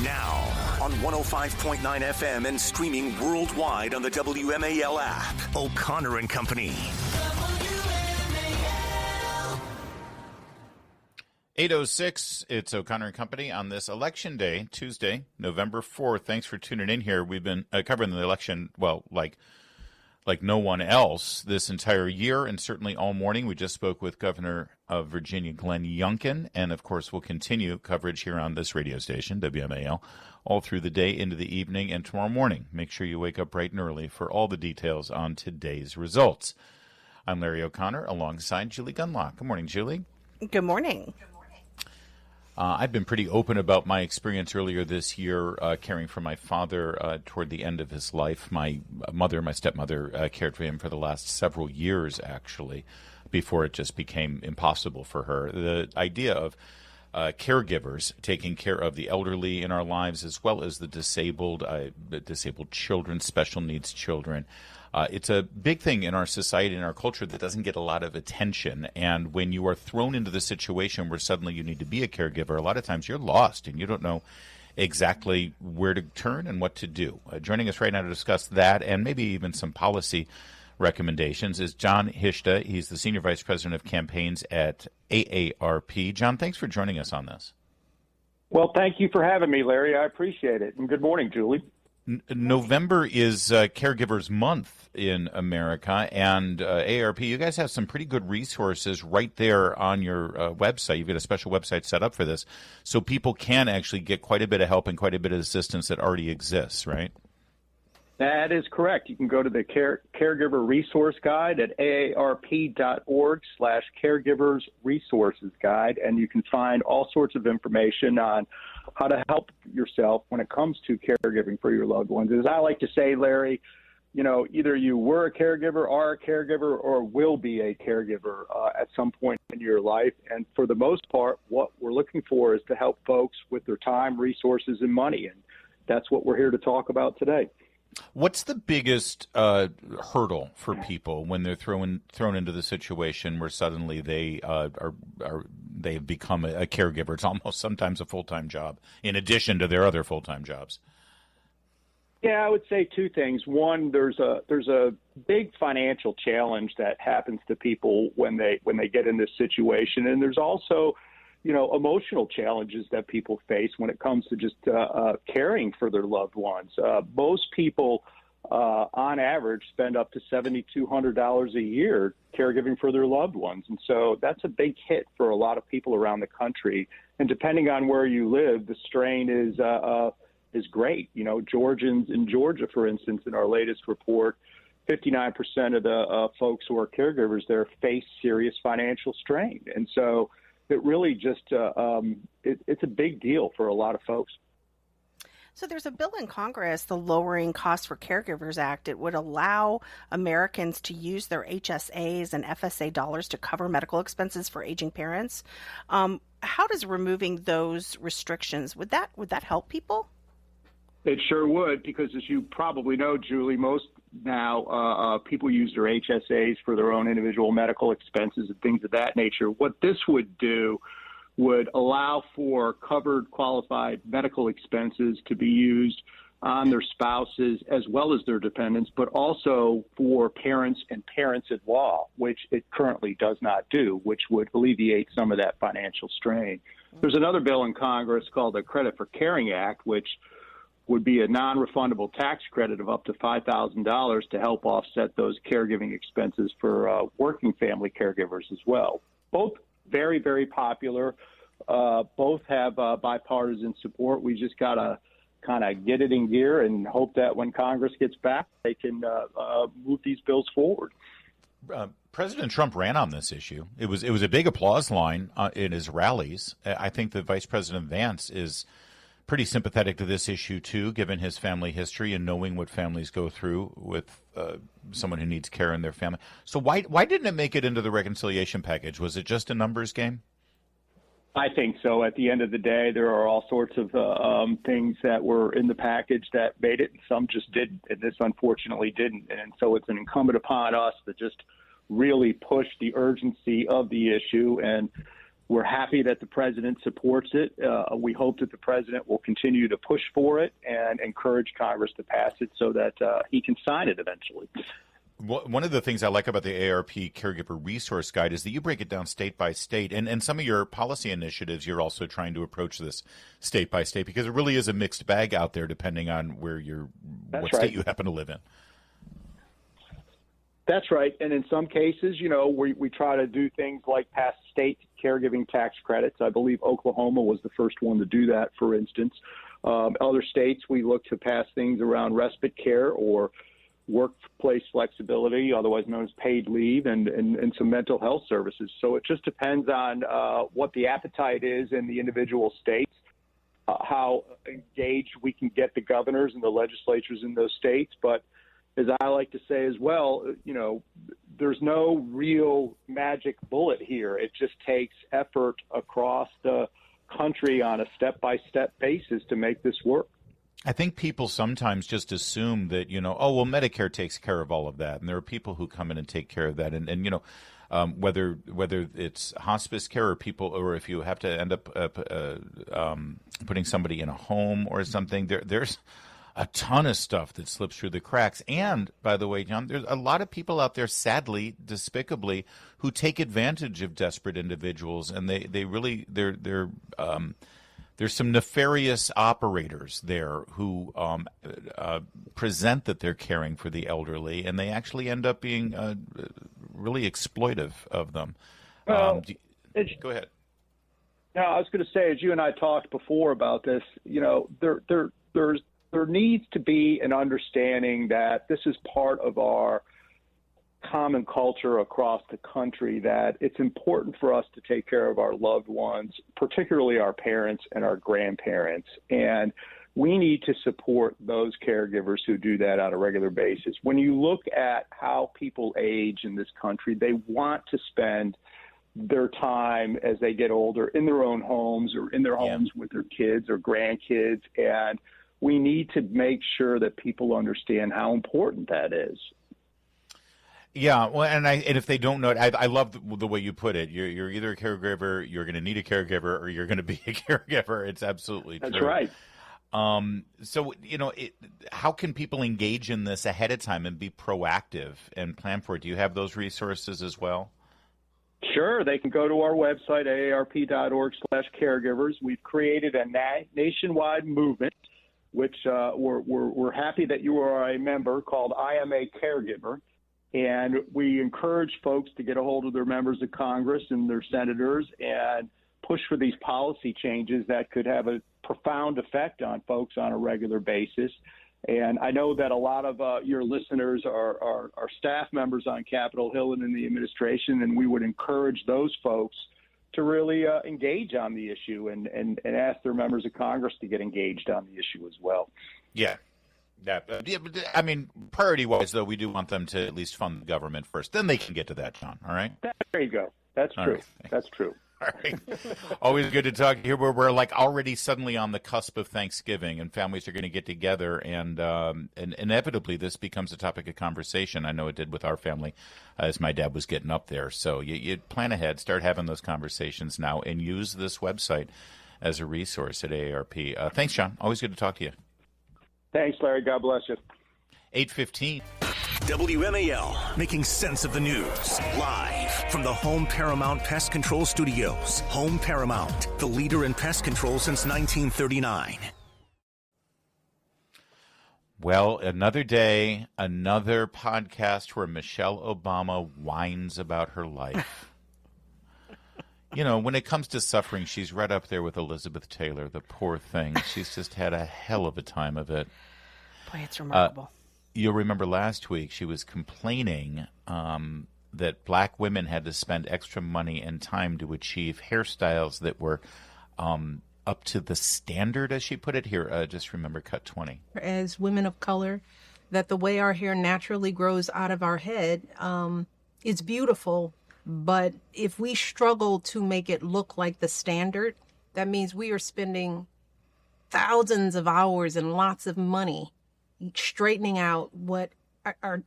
Now, on 105.9 FM and streaming worldwide on the WMAL app, O'Connor and Company. 8:06, it's O'Connor and Company on this election day, Tuesday, November 4th. Thanks for tuning in here. We've been covering the election, well, like no one else this entire year and certainly all morning. We just spoke with Governor of Virginia, Glenn Youngkin, and of course we'll continue coverage here on this radio station, WMAL, all through the day into the evening and tomorrow morning. Make sure you wake up bright and early for all the details on today's results. I'm Larry O'Connor alongside Julie Gunlock. Good morning, Julie. Good morning. I've been pretty open about my experience earlier this year caring for my father toward the end of his life. My stepmother, cared for him for the last several years, actually, before it just became impossible for her. The idea of caregivers taking care of the elderly in our lives as well as the disabled children, special needs children, it's a big thing in our society and our culture that doesn't get a lot of attention. And when you are thrown into the situation where suddenly you need to be a caregiver, a lot of times you're lost and you don't know exactly where to turn and what to do. Joining us right now to discuss that and maybe even some policy recommendations is John Hishta. He's the Senior Vice President of Campaigns at AARP. John, thanks for joining us on this. Well, thank you for having me, Larry. I appreciate it. And good morning, Julie. November is Caregivers Month in America, and AARP, you guys have some pretty good resources right there on your website. You've got a special website set up for this, so people can actually get quite a bit of help and quite a bit of assistance that already exists, right? That is correct. You can go to the Caregiver Resource Guide at aarp.org/caregivers resources guide, and you can find all sorts of information on how to help yourself when it comes to caregiving for your loved ones. As I like to say, Larry, either you were a caregiver, are a caregiver, or will be a caregiver at some point in your life. And for the most part, what we're looking for is to help folks with their time, resources, and money. And that's what we're here to talk about today. What's the biggest hurdle for people when they're thrown into the situation where suddenly they've become a caregiver? It's almost sometimes a full-time job in addition to their other full-time jobs. Yeah, I would say two things. One, there's a big financial challenge that happens to people when they get in this situation, and there's also emotional challenges that people face when it comes to just caring for their loved ones. Most people, on average, spend up to $7,200 a year caregiving for their loved ones. And so that's a big hit for a lot of people around the country. And depending on where you live, the strain is great. Georgians in Georgia, for instance, in our latest report, 59% of the folks who are caregivers there face serious financial strain. And so it really just it's a big deal for a lot of folks. So there's a bill in Congress, the Lowering Costs for Caregivers Act. It would allow Americans to use their HSAs and FSA dollars to cover medical expenses for aging parents. How does removing those restrictions, would that help people? It sure would, because as you probably know, Julie, most now people use their HSAs for their own individual medical expenses and things of that nature. What this would do would allow for covered qualified medical expenses to be used on their spouses as well as their dependents, but also for parents and parents-in-law, which it currently does not do, which would alleviate some of that financial strain. There's another bill in Congress called the Credit for Caring Act, which would be a non-refundable tax credit of up to $5,000 to help offset those caregiving expenses for working family caregivers as well. Both very, very popular. Both have bipartisan support. We just got to kind of get it in gear and hope that when Congress gets back, they can move these bills forward. President Trump ran on this issue. It was a big applause line in his rallies. I think that Vice President Vance is pretty sympathetic to this issue, too, given his family history and knowing what families go through with someone who needs care in their family. So why didn't it make it into the reconciliation package? Was it just a numbers game? I think so. At the end of the day, there are all sorts of things that were in the package that made it, and some just didn't, and this unfortunately didn't. And so it's an incumbent upon us to just really push the urgency of the issue and We're happy that the president supports it. We hope that the president will continue to push for it and encourage Congress to pass it so that he can sign it eventually. One of the things I like about the AARP Caregiver Resource Guide is that you break it down state by state, and some of your policy initiatives, you're also trying to approach this state by state, because it really is a mixed bag out there depending on what state you happen to live in. That's right. And in some cases, we try to do things like pass state caregiving tax credits. I believe Oklahoma was the first one to do that, for instance. Other states, we look to pass things around respite care or workplace flexibility, otherwise known as paid leave, and some mental health services. So it just depends on what the appetite is in the individual states, how engaged we can get the governors and the legislatures in those states. But as I like to say as well, there's no real magic bullet here. It just takes effort across the country on a step-by-step basis to make this work. I think people sometimes just assume that, Medicare takes care of all of that. And there are people who come in and take care of that. And whether it's hospice care or if you have to end up putting somebody in a home or something, there's a ton of stuff that slips through the cracks. And by the way, John, there's a lot of people out there, sadly, despicably, who take advantage of desperate individuals, and there's some nefarious operators there who present that they're caring for the elderly, and they actually end up being really exploitive of them. Well, go ahead. No, I was going to say, as you and I talked before about this, there needs to be an understanding that this is part of our common culture across the country, that it's important for us to take care of our loved ones, particularly our parents and our grandparents. And we need to support those caregivers who do that on a regular basis. When you look at how people age in this country, they want to spend their time as they get older in their own homes or in their homes with their kids or grandkids. And we need to make sure that people understand how important that is. Yeah, well, and if they don't know it, I love the way you put it. You're either a caregiver, you're going to need a caregiver, or you're going to be a caregiver. It's absolutely true. That's right. So, how can people engage in this ahead of time and be proactive and plan for it? Do you have those resources as well? Sure. They can go to our website, aarp.org/caregivers. We've created a nationwide movement, which we're happy that you are a member, called I Am a Caregiver. And we encourage folks to get a hold of their members of Congress and their senators and push for these policy changes that could have a profound effect on folks on a regular basis. And I know that a lot of your listeners are staff members on Capitol Hill and in the administration, and we would encourage those folks to really engage on the issue and ask their members of Congress to get engaged on the issue as well. Yeah. I mean, priority-wise, though, we do want them to at least fund the government first. Then they can get to that, John, all right? There you go. That's true. Right. That's true. All right. Always good to talk here. We're like already suddenly on the cusp of Thanksgiving, and families are going to get together, and inevitably this becomes a topic of conversation. I know it did with our family as my dad was getting up there. So you plan ahead, start having those conversations now, and use this website as a resource at AARP. Thanks, John. Always good to talk to you. Thanks, Larry. God bless you. 8:15. WMAL, making sense of the news. Live from the Home Paramount Pest Control Studios. Home Paramount, the leader in pest control since 1939. Well, another day, another podcast where Michelle Obama whines about her life. When it comes to suffering, she's right up there with Elizabeth Taylor, the poor thing. She's just had a hell of a time of it. Boy, it's remarkable. You'll remember last week she was complaining that black women had to spend extra money and time to achieve hairstyles that were up to the standard, as she put it. Here, just remember cut 20. As women of color, that the way our hair naturally grows out of our head is beautiful. But if we struggle to make it look like the standard, that means we are spending thousands of hours and lots of money straightening out what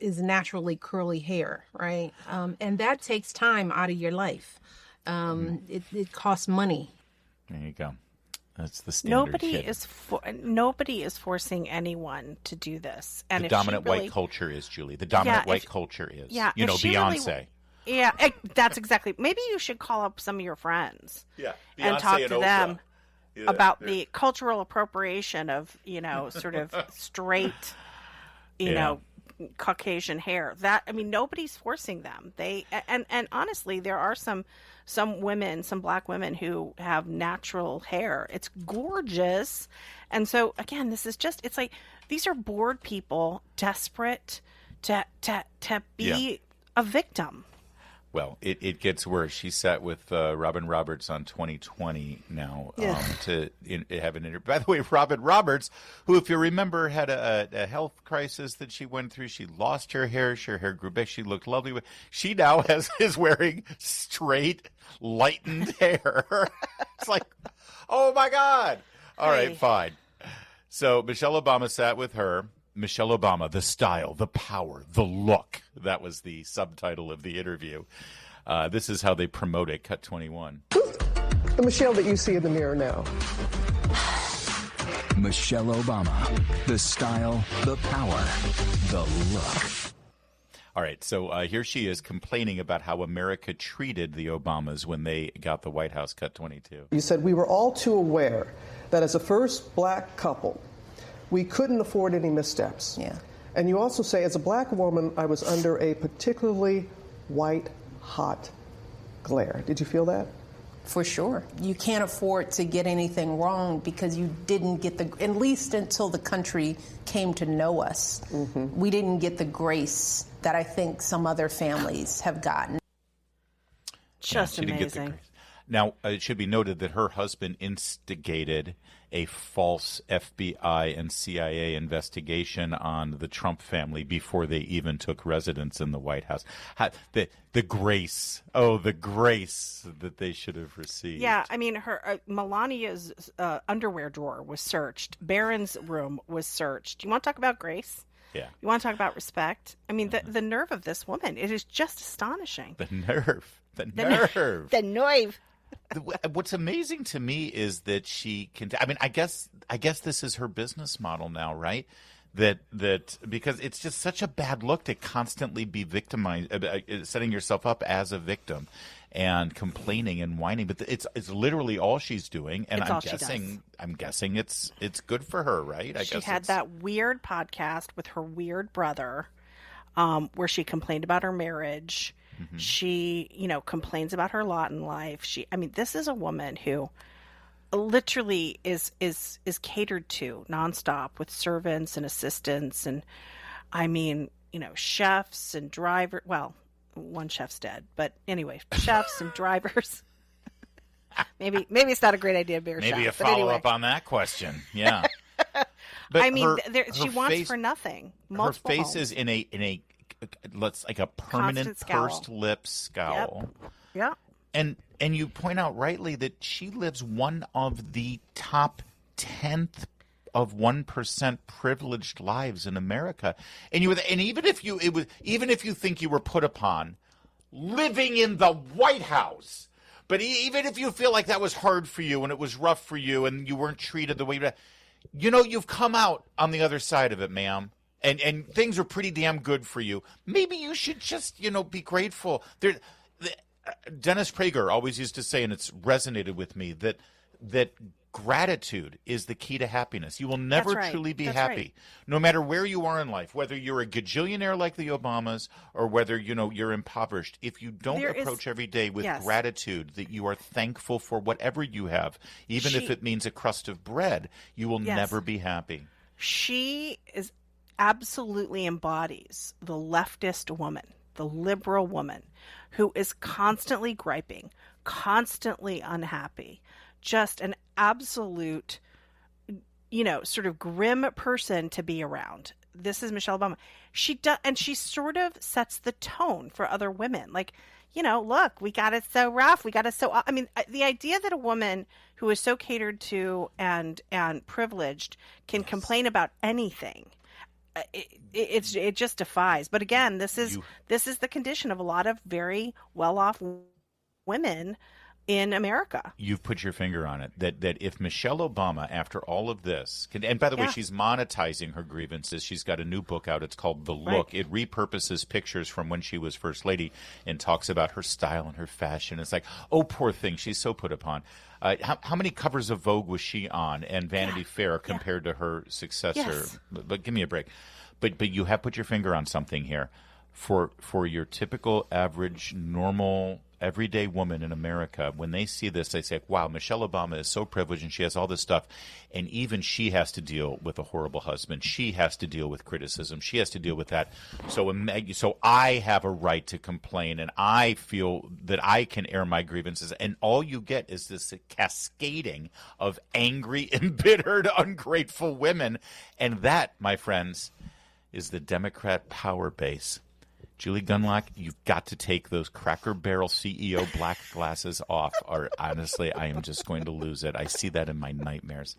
is naturally curly hair, right? And that takes time out of your life. It costs money. There you go. That's the standard. Nobody is forcing anyone to do this. And the dominant white culture is, Julie. The dominant white culture is. Yeah, you know, Beyonce. That's exactly. Maybe you should call up some of your friends. Yeah, Beyonce and talk to Oprah. them about the cultural appropriation of, sort of straight, Caucasian hair. Nobody's forcing them. And honestly, there are some women, some black women who have natural hair. It's gorgeous. And so again, it's like these are bored people desperate to be a victim. Well, it gets worse. She sat with Robin Roberts on 2020 now to have an interview. By the way, Robin Roberts, who, if you remember, had a health crisis that she went through. She lost her hair. Her hair grew back. She looked lovely. She now is wearing straight, lightened hair. It's like, oh, my God. All right, fine. So Michelle Obama sat with her. Michelle Obama, the style, the power, the look. That was the subtitle of the interview. This is how they promote it. Cut 21. The Michelle that you see in the mirror now. Michelle Obama, the style, the power, the look. All right, so here she is complaining about how America treated the Obamas when they got the White House. Cut 22. You said we were all too aware that as a first black couple, we couldn't afford any missteps. Yeah. And you also say, as a black woman, I was under a particularly white hot glare. Did you feel that? For sure. You can't afford to get anything wrong because you didn't get at least until the country came to know us, we didn't get the grace that I think some other families have gotten. Just amazing. Now, it should be noted that her husband instigated a false FBI and CIA investigation on the Trump family before they even took residence in the White House. The grace that they should have received. Yeah, her Melania's underwear drawer was searched. Barron's room was searched. You want to talk about grace? Yeah. You want to talk about respect? The nerve of this woman, it is just astonishing. The nerve. The nerve. What's amazing to me is that she can. I guess this is her business model now, right? That because it's just such a bad look to constantly be victimized, setting yourself up as a victim, and complaining and whining. But it's literally all she's doing, and I'm guessing it's good for her, right? She had that weird podcast with her weird brother, where she complained about her marriage. She, complains about her lot in life. This is a woman who literally is catered to nonstop with servants and assistants and, chefs and drivers. Well, one chef's dead, but anyway, chefs and drivers. Maybe it's not a great idea to be a chef. Maybe a follow-up on that question. Yeah. But she wants for nothing. Multiple her face homes. is in a like a permanent pursed lip scowl. Yep. And you point out rightly that she lives one of the top 10th of 1% privileged lives in America. And even if you think you were put upon living in the White House, but even if you feel like that was hard for you and it was rough for you and you weren't treated the way you've come out on the other side of it, ma'am. And things are pretty damn good for you. Maybe you should just, be grateful. Dennis Prager always used to say, and it's resonated with me, that gratitude is the key to happiness. You will never truly be happy, no matter where you are in life, whether you're a gajillionaire like the Obamas or whether, you're impoverished. If you don't approach every day with gratitude, that you are thankful for whatever you have, even if it means a crust of bread, you will never be happy. She absolutely embodies the leftist woman, the liberal woman who is constantly griping, constantly unhappy, just an absolute, sort of grim person to be around. This is Michelle Obama. She sort of sets the tone for other women. Like, look, we got it so rough. We got it so, the idea that a woman who is so catered to and privileged can complain about anything, it just defies. But again, this is the condition of a lot of very well-off women in America. You've put your finger on it. That if Michelle Obama, after all of this, and by the way, she's monetizing her grievances. She's got a new book out. It's called The Look. It repurposes pictures from when she was First Lady and talks about her style and her fashion. It's like, oh, poor thing. She's so put upon. How many covers of Vogue was she on and Vanity Fair compared to her successor? Yes. But give me a break. But you have put your finger on something here. For your typical, average, normal, everyday woman in America, when they see this, they say, wow, Michelle Obama is so privileged and she has all this stuff. And even she has to deal with a horrible husband. She has to deal with criticism. She has to deal with that. So I have a right to complain, and I feel that I can air my grievances. And all you get is this cascading of angry, embittered, ungrateful women. And that, my friends, is the Democrat power base. Julie Gunlock, you've got to take those Cracker Barrel CEO black glasses off, or honestly, I am just going to lose it. I see that in my nightmares.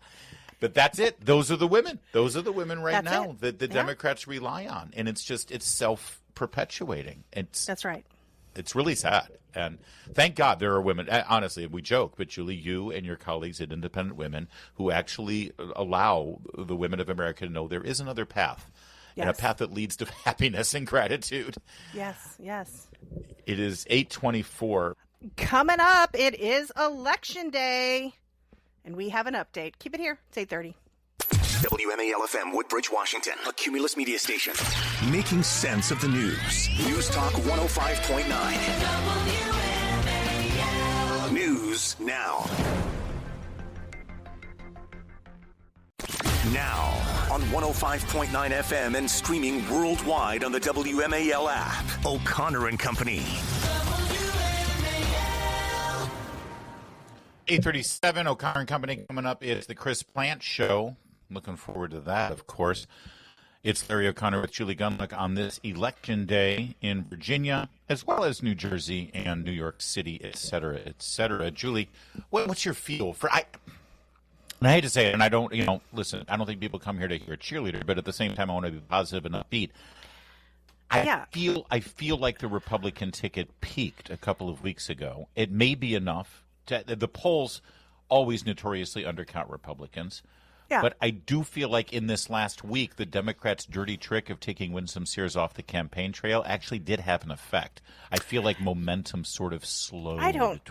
But that's it. Those are the women. Those are the women right now that the Democrats rely on. And it's self-perpetuating. That's right. It's really sad. And thank God there are women. Honestly, we joke, but Julie, you and your colleagues at Independent Women who actually allow the women of America to know there is another path. Yes. And a path that leads to happiness and gratitude. Yes, yes. It is 8:24. Coming up, it is Election Day. And we have an update. Keep it here. It's 8:30. WMAL-FM, Woodbridge, Washington. A Cumulus media station. Making sense of the news. News Talk 105.9. WMAL. News now. Now on 105.9 FM and streaming worldwide on the WMAL app. O'Connor and Company. 8:37, O'Connor and Company coming up. It's the Chris Plant Show. Looking forward to that, of course. It's Larry O'Connor with Julie Gunlock on this election day in Virginia, as well as New Jersey and New York City, et cetera, et cetera. Julie, what's your feel for... And I hate to say it, and I don't, listen, I don't think people come here to hear a cheerleader, but at the same time, I want to be positive and upbeat. I feel like the Republican ticket peaked a couple of weeks ago. It may be enough. The polls always notoriously undercount Republicans. Yeah. But I do feel like in this last week, the Democrats' dirty trick of taking Winsome Sears off the campaign trail actually did have an effect. I feel like momentum sort of slowed. I don't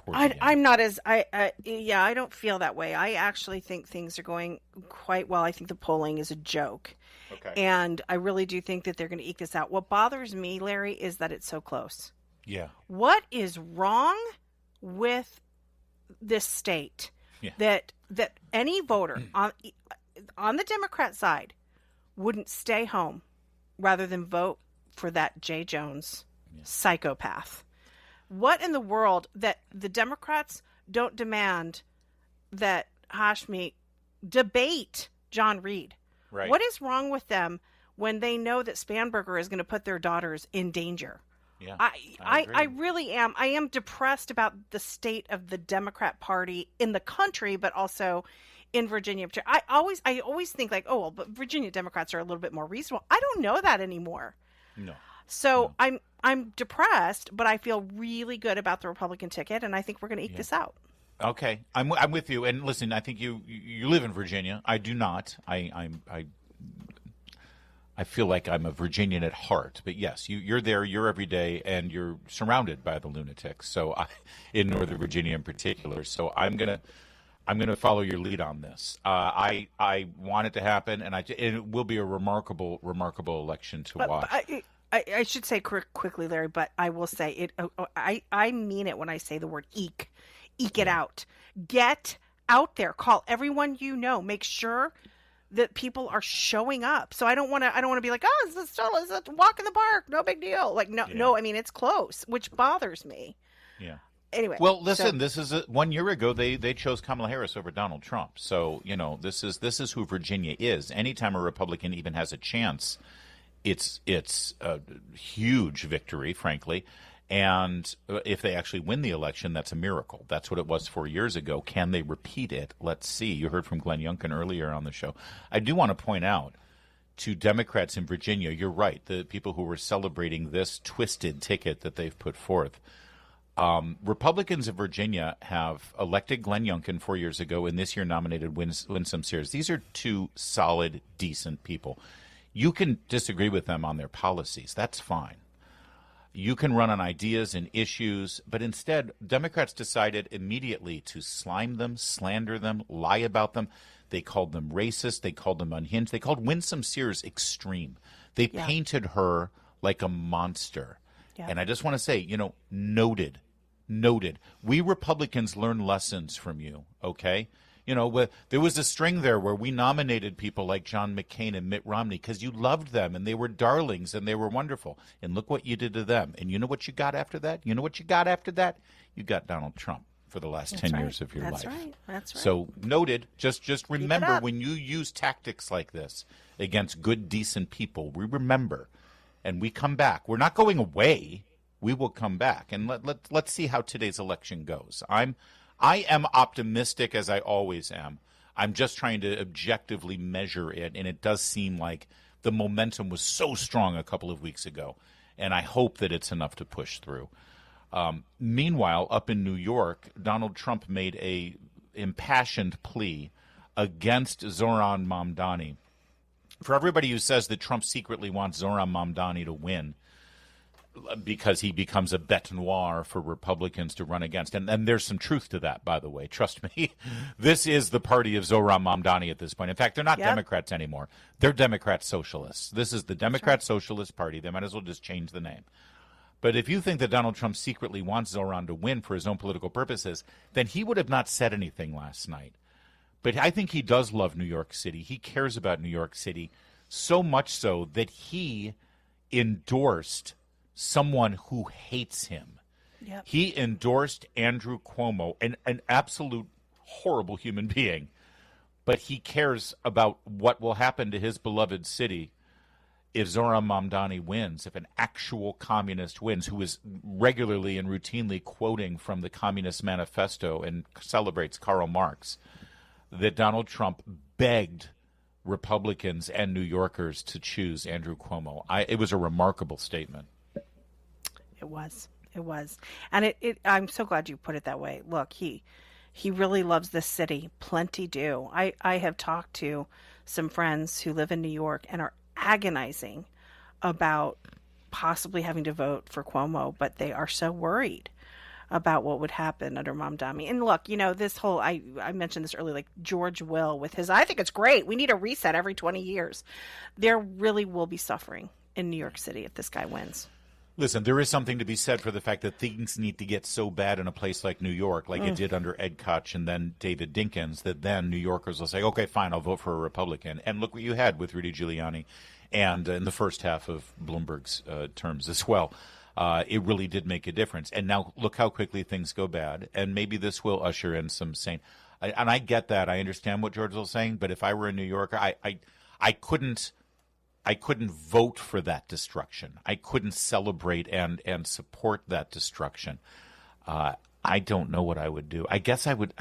feel that way. I actually think things are going quite well. I think the polling is a joke. Okay. And I really do think that they're going to eke this out. What bothers me, Larry, is that it's so close. Yeah. What is wrong with this state? Yeah. That any voter on the Democrat side wouldn't stay home rather than vote for that Jay Jones psychopath. What in the world that the Democrats don't demand that Hashmi debate John Reed? Right. What is wrong with them when they know that Spanberger is going to put their daughters in danger? Yeah, I really am. I am depressed about the state of the Democrat Party in the country, but also in Virginia. I always think like, oh, well, but Virginia Democrats are a little bit more reasonable. I don't know that anymore. No. So no. I'm depressed, but I feel really good about the Republican ticket, and I think we're going to eke this out. Okay, I'm with you. And listen, I think you live in Virginia. I do not. I feel like I'm a Virginian at heart, but yes, you're there, you're every day, and you're surrounded by the lunatics. So in Northern Virginia in particular. So I'm gonna follow your lead on this. I want it to happen, and it will be a remarkable election to watch. I should say quickly, Larry, but I will say it. I mean it when I say the word eke it out. Get out there, call everyone you know, make sure that people are showing up. So I don't want to be like, oh, it's a walk in the park, no big deal. Like, no, I mean, it's close, which bothers me. Yeah. Anyway. Well, listen, this is 1 year ago, they chose Kamala Harris over Donald Trump. So, this is who Virginia is. Anytime a Republican even has a chance, it's a huge victory, frankly. And if they actually win the election, that's a miracle. That's what it was 4 years ago. Can they repeat it? Let's see. You heard from Glenn Youngkin earlier on the show. I do want to point out to Democrats in Virginia, you're right, the people who were celebrating this twisted ticket that they've put forth. Republicans of Virginia have elected Glenn Youngkin 4 years ago, and this year nominated Winsome Sears. These are two solid, decent people. You can disagree with them on their policies. That's fine. You can run on ideas and issues, but instead, Democrats decided immediately to slime them, slander them, lie about them. They called them racist. They called them unhinged. They called Winsome Sears extreme. They painted her like a monster. Yeah. And I just want to say, noted. We Republicans learn lessons from you, okay? There was a string there where we nominated people like John McCain and Mitt Romney because you loved them and they were darlings and they were wonderful. And look what you did to them. And you know what you got after that? You got Donald Trump for the last 10 years of your life. That's right. So noted. Just remember when you use tactics like this against good, decent people, we remember and we come back. We're not going away. We will come back. And let's see how today's election goes. I am optimistic, as I always am. I'm just trying to objectively measure it, and it does seem like the momentum was so strong a couple of weeks ago, and I hope that it's enough to push through. Meanwhile, up in New York, Donald Trump made a impassioned plea against Zohran Mamdani. For everybody who says that Trump secretly wants Zohran Mamdani to win, because he becomes a bête noire for Republicans to run against. And there's some truth to that, by the way. Trust me. This is the party of Zohran Mamdani at this point. In fact, they're not Democrats anymore. They're Democrat socialists. This is the Democrat Socialist Party. They might as well just change the name. But if you think that Donald Trump secretly wants Zohran to win for his own political purposes, then he would have not said anything last night. But I think he does love New York City. He cares about New York City so much so that he endorsed someone who hates him. Yep. He endorsed Andrew Cuomo, an absolute horrible human being, but he cares about what will happen to his beloved city if Zohran Mamdani wins, if an actual communist wins, who is regularly and routinely quoting from the Communist Manifesto and celebrates Karl Marx, that Donald Trump begged Republicans and New Yorkers to choose Andrew Cuomo. It was a remarkable statement. It was. And I'm so glad you put it that way. Look, he really loves this city. Plenty do. I have talked to some friends who live in New York and are agonizing about possibly having to vote for Cuomo, but they are so worried about what would happen under Mamdani. And look, this whole, I mentioned this earlier, like George Will with his, I think it's great. We need a reset every 20 years. There really will be suffering in New York City if this guy wins. Listen, there is something to be said for the fact that things need to get so bad in a place like New York, like it did under Ed Koch and then David Dinkins, that then New Yorkers will say, okay, fine, I'll vote for a Republican. And look what you had with Rudy Giuliani and in the first half of Bloomberg's terms as well. It really did make a difference. And now look how quickly things go bad. And maybe this will usher in some sane. And I get that. I understand what George was saying. But if I were a New Yorker, I couldn't vote for that destruction. I couldn't celebrate and support that destruction. I don't know what I would do. I guess I would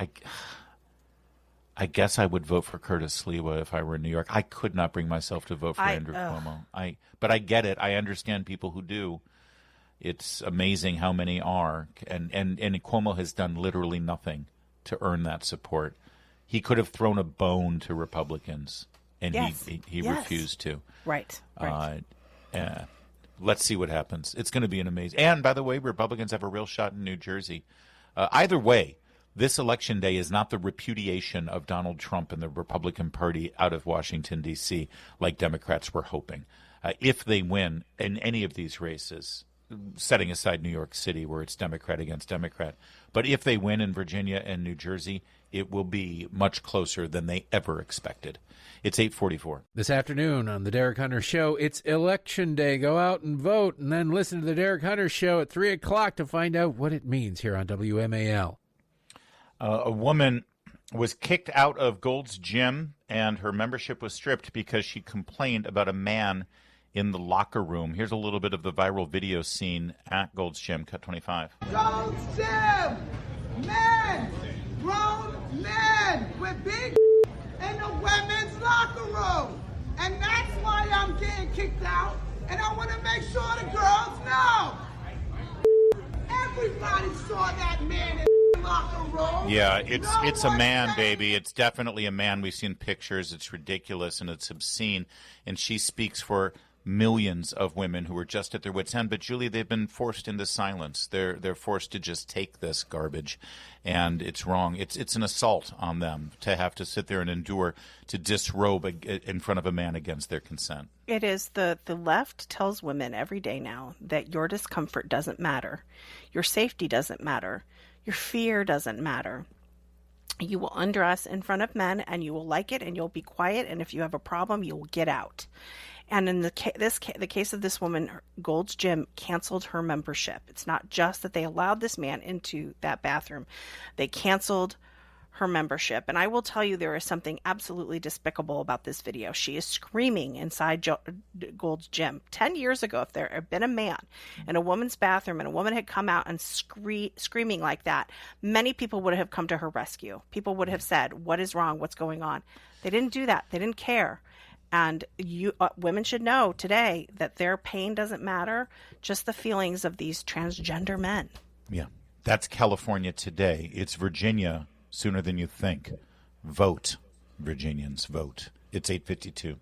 vote for Curtis Sliwa if I were in New York. I could not bring myself to vote for Andrew Cuomo. But I get it. I understand people who do. It's amazing how many are. And Cuomo has done literally nothing to earn that support. He could have thrown a bone to Republicans. And he refused to. Right. Let's see what happens. It's going to be an amazing. And by the way, Republicans have a real shot in New Jersey. Either way, this election day is not the repudiation of Donald Trump and the Republican Party out of Washington, D.C., like Democrats were hoping. If they win in any of these races, setting aside New York City where it's Democrat against Democrat, but if they win in Virginia and New Jersey, it will be much closer than they ever expected. It's 8:44. This afternoon on The Derek Hunter Show, it's Election Day. Go out and vote and then listen to The Derek Hunter Show at 3 o'clock to find out what it means here on WMAL. A woman was kicked out of Gold's Gym and her membership was stripped because she complained about a man in the locker room. Here's a little bit of the viral video scene at Gold's Gym, cut 25. Gold's Gym! Men! Grown men with big in the women's locker room. And that's why I'm getting kicked out. And I want to make sure the girls know. Everybody saw that man in the locker room. Yeah, it's a man, baby. It's definitely a man. We've seen pictures. It's ridiculous and it's obscene. And she speaks for millions of women who are just at their wits' end. But Julie, they've been forced into silence. They're forced to just take this garbage, and it's wrong. It's an assault on them to have to sit there and endure to disrobe in front of a man against their consent. It is. The left tells women every day now that your discomfort doesn't matter, your safety doesn't matter, your fear doesn't matter. You will undress in front of men, and you will like it, and you'll be quiet, and if you have a problem, you will get out. And in the case of this woman, Gold's Gym canceled her membership. It's not just that they allowed this man into that bathroom. They canceled her membership. And I will tell you, there is something absolutely despicable about this video. She is screaming inside Gold's Gym. 10 years ago, if there had been a man in a woman's bathroom and a woman had come out and screaming like that, many people would have come to her rescue. People would have said, what is wrong? What's going on? They didn't do that. They didn't care. And women should know today that their pain doesn't matter, just the feelings of these transgender men. Yeah, that's California today. It's Virginia sooner than you think. Vote, Virginians, vote. It's 8:52.